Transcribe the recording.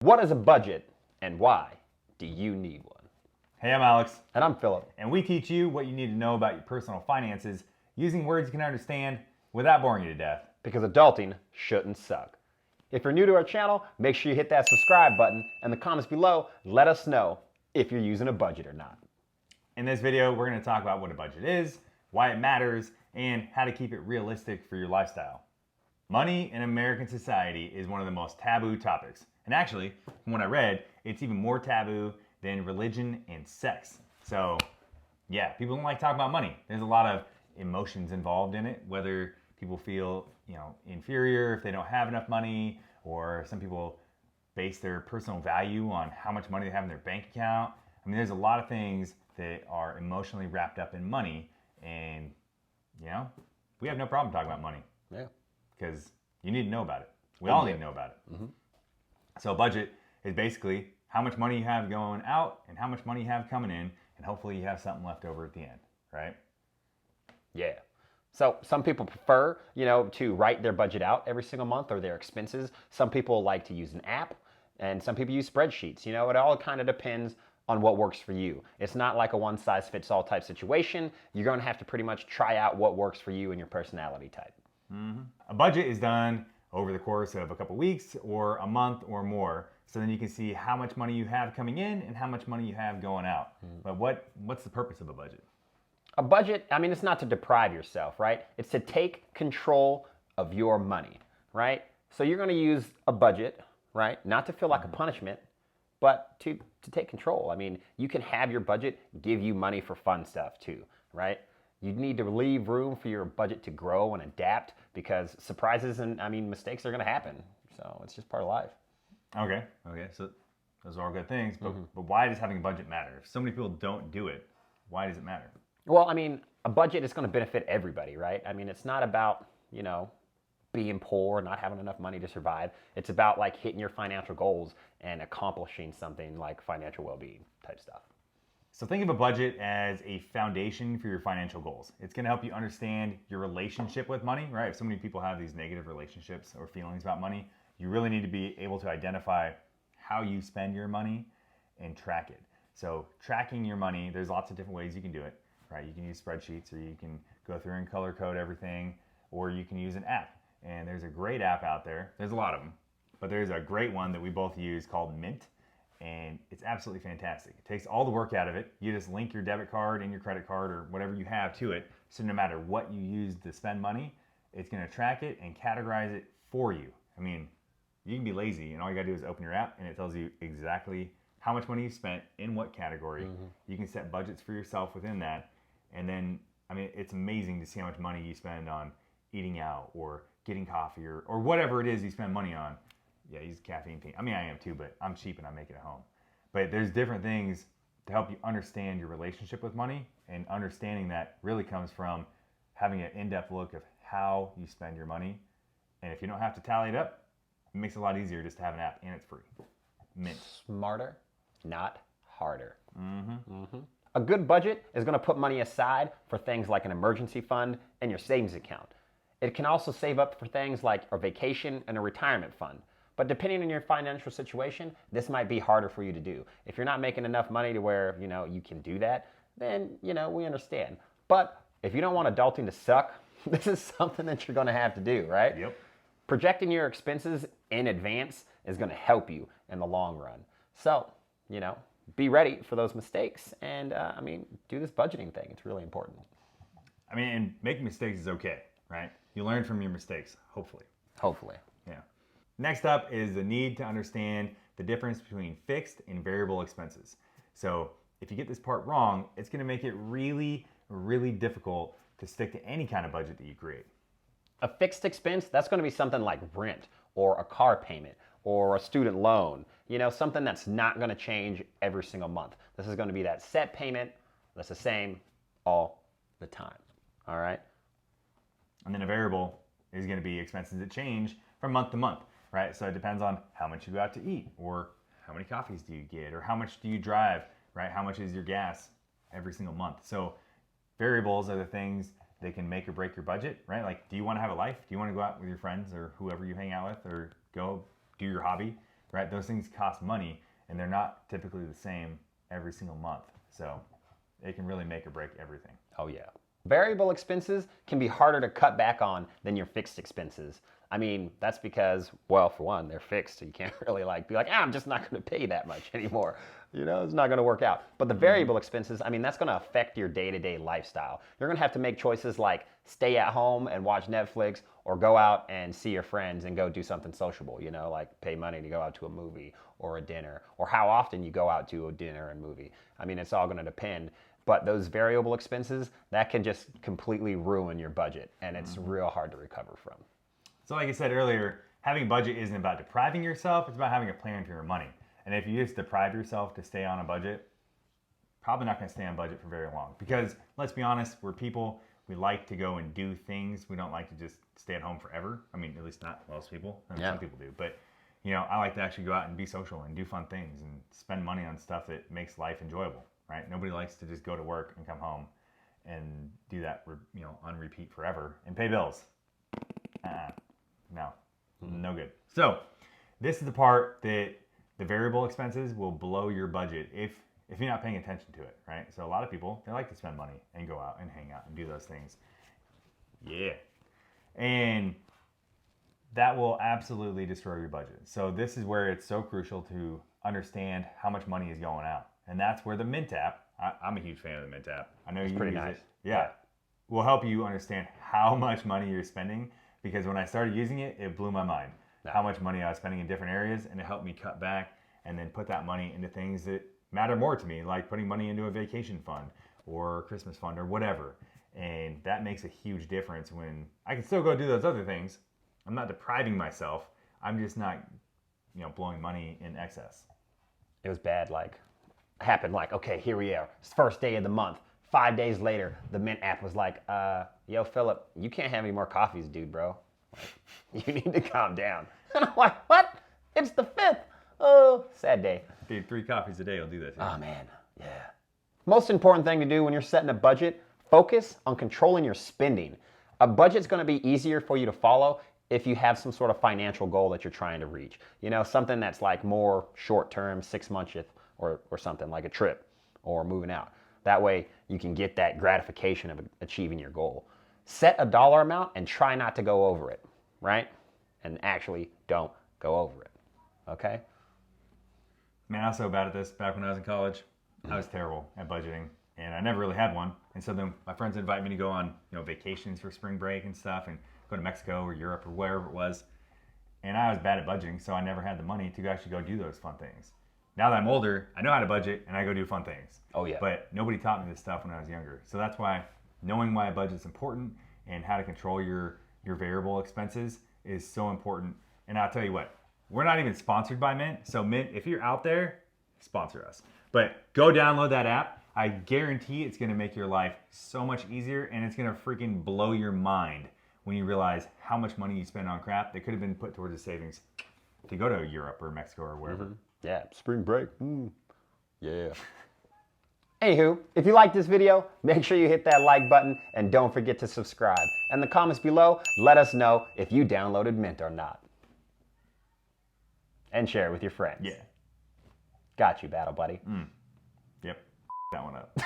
What is a budget and why do you need one? Hey, I'm Alex. And I'm Phillip. And we teach you what you need to know about your personal finances using words you can understand without boring you to death. Because adulting shouldn't suck. If you're new to our channel, make sure you hit that subscribe button. In the comments below, let us know if you're using a budget or not. In this video, we're going to talk about what a budget is, why it matters, and how to keep it realistic for your lifestyle. Money in American society is one of the most taboo topics. And actually, from what I read, it's even more taboo than religion and sex. So yeah, people don't like talking about money. There's a lot of emotions involved in it, whether people feel, inferior if they don't have enough money, or some people base their personal value on how much money they have in their bank account. I mean, there's a lot of things that are emotionally wrapped up in money, and we have no problem talking about money. Yeah. Because you need to know about it. We all need to know about it. Mm-hmm. So a budget is basically how much money you have going out and how much money you have coming in, and hopefully you have something left over at the end, right? Yeah. So some people prefer, to write their budget out every single month or their expenses. Some people like to use an app, and some people use spreadsheets. It all kind of depends on what works for you. It's not like a one-size-fits-all type situation. You're going to have to pretty much try out what works for you and your personality type. Mm-hmm. A budget is done over the course of a couple weeks or a month or more, so then you can see how much money you have coming in and how much money you have going out. But what's the purpose of a budget? A budget, it's not to deprive yourself, right? It's to take control of your money, right? So you're going to use a budget, right? Not to feel like a punishment, but to take control. You can have your budget give you money for fun stuff too, right? You need to leave room for your budget to grow and adapt, because surprises and mistakes are going to happen. So it's just part of life. Okay. So those are all good things, but why does having a budget matter? If so many people don't do it, why does it matter? Well, a budget is going to benefit everybody, right? It's not about, being poor, not having enough money to survive. It's about like hitting your financial goals and accomplishing something like financial well-being type stuff. So think of a budget as a foundation for your financial goals. It's going to help you understand your relationship with money, right? If so many people have these negative relationships or feelings about money, you really need to be able to identify how you spend your money and track it. So tracking your money, there's lots of different ways you can do it, right? You can use spreadsheets, or you can go through and color code everything, or you can use an app. And there's a great app out there. There's a lot of them, but there's a great one that we both use called Mint. And it's absolutely fantastic. It takes all the work out of it. You just link your debit card and your credit card or whatever you have to it. So no matter what you use to spend money, it's going to track it and categorize it for you. You can be lazy, and all you got to do is open your app, and it tells you exactly how much money you spent in what category. You can set budgets for yourself within that. And then, it's amazing to see how much money you spend on eating out or getting coffee or whatever it is you spend money on. Yeah, use caffeine tea. I am too, but I'm cheap and I make it at home. But there's different things to help you understand your relationship with money, and understanding that really comes from having an in-depth look of how you spend your money. And if you don't have to tally it up, it makes it a lot easier just to have an app, and it's free. Mint. Smarter, not harder. A good budget is going to put money aside for things like an emergency fund and your savings account. It can also save up for things like a vacation and a retirement fund. But depending on your financial situation, this might be harder for you to do. If you're not making enough money to where, you can do that, then, we understand. But if you don't want adulting to suck, this is something that you're going to have to do, right? Yep. Projecting your expenses in advance is going to help you in the long run. So, be ready for those mistakes and, do this budgeting thing. It's really important. And making mistakes is okay, right? You learn from your mistakes, hopefully. Hopefully. Yeah. Next up is the need to understand the difference between fixed and variable expenses. So if you get this part wrong, it's going to make it really, really difficult to stick to any kind of budget that you create. A fixed expense, that's going to be something like rent or a car payment or a student loan, something that's not going to change every single month. This is going to be that set payment that's the same all the time, all right? And then a variable is going to be expenses that change from month to month, right? So it depends on how much you go out to eat, or how many coffees do you get, or how much do you drive, right? How much is your gas every single month? So variables are the things that can make or break your budget, right? Like, do you want to have a life? Do you want to go out with your friends or whoever you hang out with, or go do your hobby? right? Those things cost money, and they're not typically the same every single month. So it can really make or break everything. Oh yeah. Variable expenses can be harder to cut back on than your fixed expenses. I mean, that's because, well, for one, they're fixed, so you can't really be like, I'm just not going to pay that much anymore. You know, it's not going to work out. But the variable expenses, I mean, that's going to affect your day-to-day lifestyle. You're going to have to make choices like stay at home and watch Netflix, or go out and see your friends and go do something sociable, you know, like pay money to go out to a movie or a dinner, or how often you go out to a dinner and movie. I mean, it's all going to depend. But those variable expenses, that can just completely ruin your budget, and it's real hard to recover from. So like I said earlier, having a budget isn't about depriving yourself, it's about having a plan for your money. And if you just deprive yourself to stay on a budget, probably not going to stay on budget for very long. Because let's be honest, we're people, we like to go and do things. We don't like to just stay at home forever. I mean, at least not most people. I mean, some people do. But, you know, I like to actually go out and be social and do fun things and spend money on stuff that makes life enjoyable, right? Nobody likes to just go to work and come home and do that, you know, on repeat forever and pay bills. No good. So this is the part that the variable expenses will blow your budget if you're not paying attention to it, right? So a lot of people, they like to spend money and go out and hang out and do those things. Yeah. And that will absolutely destroy your budget. So this is where it's so crucial to understand how much money is going out. And that's where the Mint app, I'm a huge fan of the Mint app. I know you use it. Yeah. Will help you understand how much money you're spending, because when I started using it, it blew my mind. How much money I was spending in different areas, and it helped me cut back and then put that money into things that matter more to me, like putting money into a vacation fund or a Christmas fund or whatever. And that makes a huge difference when I can still go do those other things. I'm not depriving myself. I'm just not, you know, blowing money in excess. It was bad, happened okay, here we are. It's first day of the month. 5 days later, the Mint app was like, yo, Phillip, you can't have any more coffees, dude, bro. You need to calm down. And I'm like, what? It's the 5th. Oh, sad day. Dude, 3 coffees a day will do that too. Oh, man. Yeah. Most important thing to do when you're setting a budget, focus on controlling your spending. A budget's going to be easier for you to follow if you have some sort of financial goal that you're trying to reach. You know, something that's more short-term, 6 months or something like a trip or moving out. That way you can get that gratification of achieving your goal. Set a dollar amount and try not to go over it, right? And actually don't go over it, okay? Man, I was so bad at this back when I was in college. I was terrible at budgeting, and I never really had one. And so then my friends invite me to go on, you know, vacations for spring break and stuff, and go to Mexico or Europe or wherever it was. And I was bad at budgeting, so I never had the money to actually go do those fun things. Now that I'm older, I know how to budget, and I go do fun things. Oh, yeah. But nobody taught me this stuff when I was younger. So that's why knowing why a budget's important and how to control your variable expenses is so important. And I'll tell you what, we're not even sponsored by Mint. So Mint, if you're out there, sponsor us. But go download that app. I guarantee it's going to make your life so much easier, and it's going to freaking blow your mind when you realize how much money you spend on crap that could have been put towards the savings to go to Europe or Mexico or wherever. Mm-hmm. Yeah, spring break. Yeah. Anywho, if you like this video, make sure you hit that like button and don't forget to subscribe. In the comments below, let us know if you downloaded Mint or not. And share it with your friends. Yeah. Got you, battle buddy. Yep. That one up.